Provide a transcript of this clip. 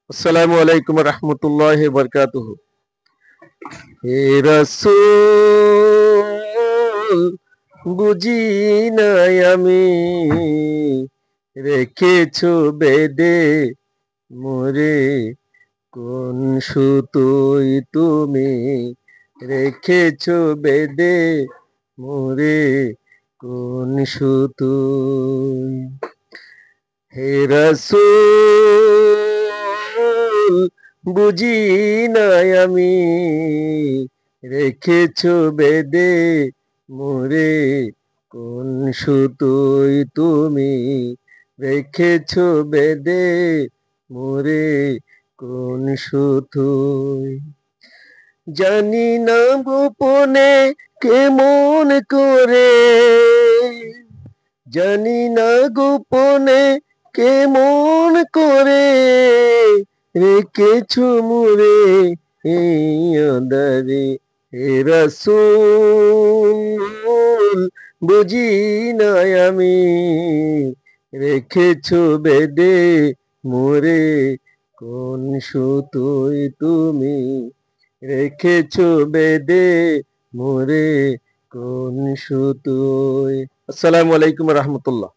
আসসালামু আলাইকুম রহমতুল্লাহি বারকাতুহু। হে রাসূল, বুঝি নাই আমি, রেখেছো বেদে মোরে কোন সুতোয় তুমি, রেখেছো বেদে মোরে কোন সুতোয়। হে রাসূল, বুঝি নাই আমি, রেখেছো বেদে মোরে কোন সুতোয় তুমি, রেখেছো বেদে মোরে কোন সুতোয়। জানি না গোপনে কেমন করে, জানি না গোপনে কেমন করে রেখেছো মোরে এই আঁধারে। হে রাসূল, বুঝি নাই আমি, রেখেছো বেদে মোরে কোন সুতোয় তুমি, রেখেছো বেদে মোরে কোন সুতোয়। আসসালামু আলাইকুম রহমতুল্লাহ।